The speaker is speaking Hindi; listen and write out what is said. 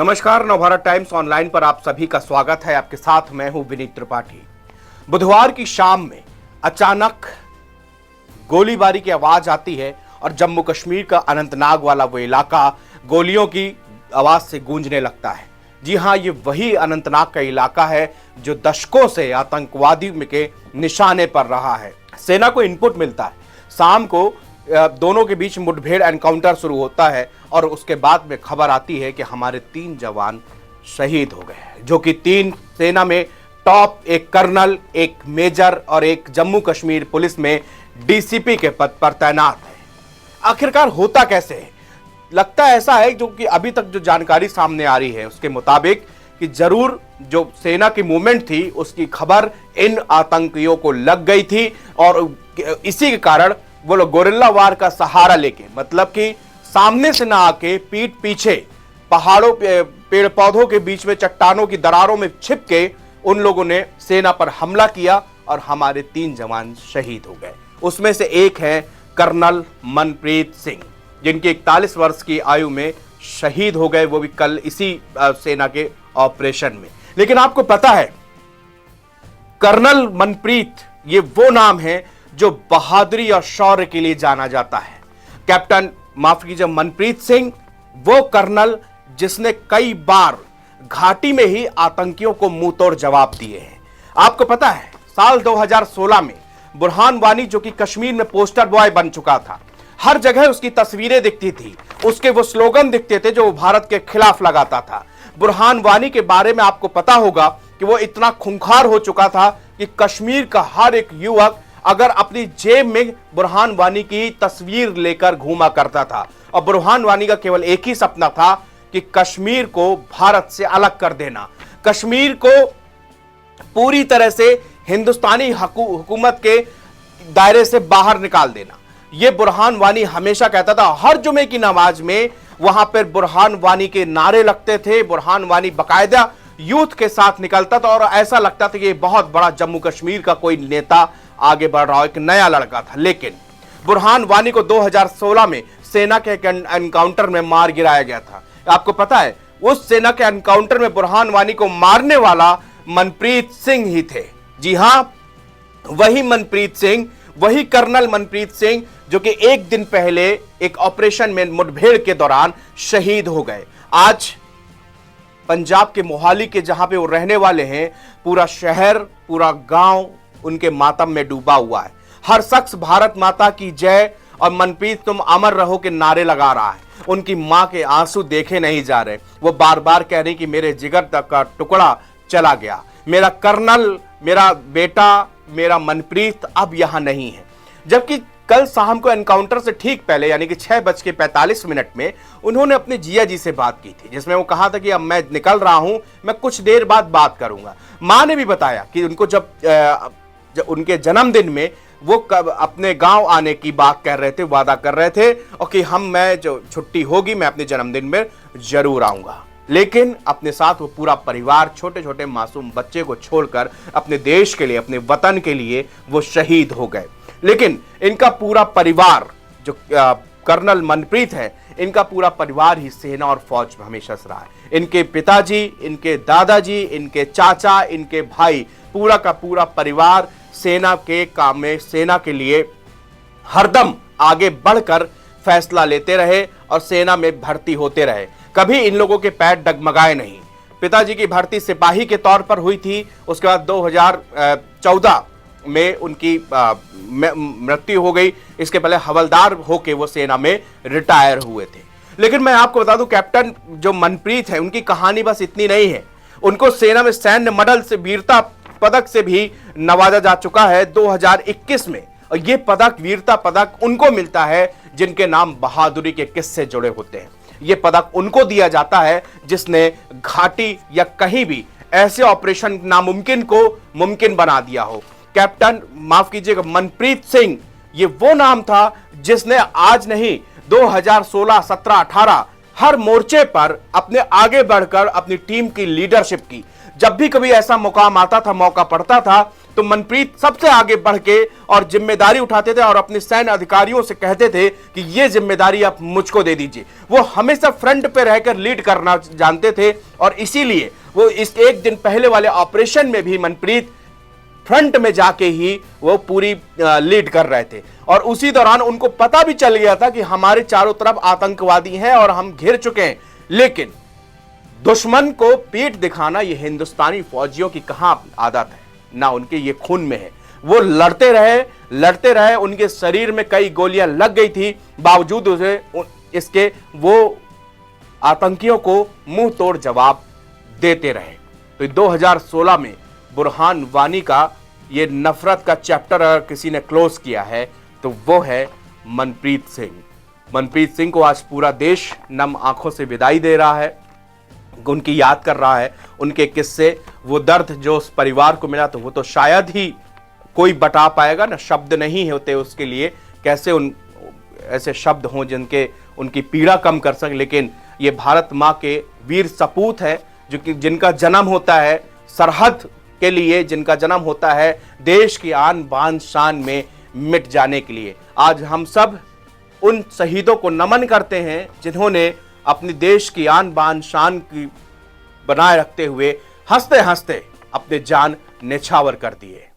नमस्कार, नवभारत टाइम्स ऑनलाइन पर आप सभी का स्वागत है। आपके साथ मैं हूं विनीत त्रिपाठी। बुधवार की शाम में अचानक गोलीबारी की आवाज आती है और जम्मू कश्मीर का अनंतनाग वाला वो इलाका गोलियों की आवाज से गूंजने लगता है। जी हां, ये वही अनंतनाग का इलाका है जो दशकों से आतंकवादियों के निशाने पर रहा है। सेना को इनपुट मिलता है, शाम को दोनों के बीच मुठभेड़ एनकाउंटर शुरू होता है और उसके बाद में खबर आती है कि हमारे 3 जवान शहीद हो गए, जो कि 3 सेना में टॉप, एक कर्नल, एक मेजर और एक जम्मू कश्मीर पुलिस में डीसीपी के पद पर तैनात है। आखिरकार होता कैसे है? लगता ऐसा है, जो कि अभी तक जो जानकारी सामने आ रही है उसके मुताबिक कि जरूर जो सेना की मूवमेंट थी उसकी खबर इन आतंकियों को लग गई थी और इसी के कारण वो लोग गोरिल्ला वार का सहारा लेके, मतलब कि सामने से ना आके पीठ पीछे पहाड़ों पे, पेड़ पौधों के बीच में, चट्टानों की दरारों में छिप के उन लोगों ने सेना पर हमला किया और हमारे 3 जवान शहीद हो गए। उसमें से एक है कर्नल मनप्रीत सिंह, जिनकी 41 वर्ष की आयु में शहीद हो गए, वो भी कल इसी सेना के ऑपरेशन में। लेकिन आपको पता है, कर्नल मनप्रीत ये वो नाम है जो बहादुरी और शौर्य के लिए जाना जाता है। कैप्टन, माफ कीजिए, मनप्रीत सिंह वो कर्नल जिसने कई बार घाटी में ही आतंकियों को मुंह तोड़ जवाब दिए हैं। आपको पता है, साल 2016 में बुरहान वानी, जो कि कश्मीर में पोस्टर बॉय बन चुका था, हर जगह उसकी तस्वीरें दिखती थी, उसके वो स्लोगन दिखते थे जो भारत के खिलाफ लगाता था। बुरहान वानी के बारे में आपको पता होगा कि वो इतना खूंखार हो चुका था कि कश्मीर का हर एक युवक अगर अपनी जेब में बुरहान वानी की तस्वीर लेकर घूमा करता था। और बुरहान वानी का केवल एक ही सपना था कि कश्मीर को भारत से अलग कर देना, कश्मीर को पूरी तरह से हिंदुस्तानी हुकूमत के दायरे से बाहर निकाल देना। यह बुरहान वानी हमेशा कहता था। हर जुमे की नमाज में वहां पर बुरहान वानी के नारे लगते थे। बुरहान वानी बाकायदा यूथ के साथ निकलता था और ऐसा लगता था कि ये बहुत बड़ा जम्मू कश्मीर का कोई नेता आगे बढ़ रहा हो, एक नया लड़का था। लेकिन बुरहान वानी को 2016 में सेना के एनकाउंटर में मार गिराया गया था। आपको पता है, उस सेना के एनकाउंटर में बुरहान वानी को मारने वाला मनप्रीत सिंह ही थे। जी हां, वही मनप्रीत सिंह, वही कर्नल मनप्रीत सिंह जो कि एक दिन पहले एक ऑपरेशन में मुठभेड़ के दौरान शहीद हो गए। आज पंजाब के मोहाली के जहां पे वो रहने वाले हैं, पूरा शहर, पूरा गांव उनके मातम में डूबा हुआ है। हर शख्स भारत माता की जय और मनप्रीत तुम अमर रहो के नारे लगा रहा है। उनकी मां के आंसू देखे नहीं जा रहे। वो बार बार कह रही कि मेरे जिगर तक का टुकड़ा चला गया, मेरा कर्नल, मेरा बेटा, मेरा मनप्रीत अब यहां नहीं है। जबकि कल शाम को एनकाउंटर से ठीक पहले, यानी कि 6:45 में उन्होंने अपने जिया जी से बात की थी, जिसमें वो कहा था कि अब मैं निकल रहा हूं, मैं कुछ देर बाद बात करूंगा। मां ने भी बताया कि उनको जब उनके जन्मदिन में वो अपने गांव आने की बात कर रहे थे, वादा कर रहे थे, और कि मैं जो छुट्टी होगी मैं अपने जन्मदिन में जरूर आऊंगा। लेकिन अपने साथ वो पूरा परिवार, छोटे छोटे मासूम बच्चे को छोड़कर अपने देश के लिए, अपने वतन के लिए वो शहीद हो गए। लेकिन इनका पूरा परिवार, जो कर्नल मनप्रीत है, इनका पूरा परिवार ही सेना और फौज में हमेशा से रहा है। इनके पिताजी, इनके दादाजी, इनके चाचा, इनके भाई, पूरा का पूरा परिवार सेना के काम में, सेना के लिए हरदम आगे बढ़कर फैसला लेते रहे और सेना में भर्ती होते रहे। कभी इन लोगों के पैर डगमगाए नहीं। पिताजी की भर्ती सिपाही के तौर पर हुई थी, उसके बाद 2014 में उनकी मृत्यु हो गई। इसके पहले हवलदार होके वो सेना में रिटायर हुए थे। लेकिन मैं आपको बता दूं, कैप्टन जो मनप्रीत है, उनकी कहानी बस इतनी नहीं है। उनको सेना में सैन्य मेडल से, वीरता पदक से भी नवाजा जा चुका है 2021 में। और ये पदक, वीरता पदक, उनको मिलता है जिनके नाम बहादुरी के किस्से जुड़े होते हैं। ये पदक उनको दिया जाता है जिसने घाटी या कहीं भी ऐसे ऑपरेशन नामुमकिन को मुमकिन बना दिया हो। कैप्टन, माफ कीजिएगा, मनप्रीत सिंह ये वो नाम था जिसने आज नहीं, 2016, 17, 18 हर मोर्चे पर अपने आगे बढ़कर अपनी टीम की लीडरशिप की। जब भी कभी ऐसा मुकाम आता था, मौका पड़ता था, तो मनप्रीत सबसे आगे बढ़ के और जिम्मेदारी उठाते थे और अपने सैन्य अधिकारियों से कहते थे कि यह जिम्मेदारी आप मुझको दे दीजिए। वो हमेशा फ्रंट पे रहकर लीड करना जानते थे और इसीलिए वो इस एक दिन पहले वाले ऑपरेशन में भी मनप्रीत फ्रंट में जाके ही वो पूरी लीड कर रहे थे। और उसी दौरान उनको पता भी चल गया था कि हमारे चारों तरफ आतंकवादी हैं और हम घिर चुके हैं, लेकिन दुश्मन को पीठ दिखाना ये हिंदुस्तानी फौजियों की कहां आदत है, ना उनके ये खून में है। वो लड़ते रहे, उनके शरीर में कई गोलियां लग गई थी, बावजूद इसके वो आतंकियों को मुंह तोड़ जवाब देते रहे। तो 2016 में बुरहान वानी का ये नफरत का चैप्टर अगर किसी ने क्लोज किया है तो वो है मनप्रीत सिंह। मनप्रीत सिंह को आज पूरा देश नम आंखों से विदाई दे रहा है, उनकी याद कर रहा है, उनके किस्से, वो दर्द जो उस परिवार को मिला तो वो तो शायद ही कोई बता पाएगा ना, शब्द नहीं होते उसके लिए, कैसे उन ऐसे शब्द हों जिनके उनकी पीड़ा कम कर सकें। लेकिन ये भारत माँ के वीर सपूत है जो कि जिनका जन्म होता है सरहद के लिए, जिनका जन्म होता है देश की आन बान शान में मिट जाने के लिए। आज हम सब उन शहीदों को नमन करते हैं जिन्होंने अपने देश की आन बान शान की बनाए रखते हुए हंसते हंसते अपने जान न्यौछावर कर दिए।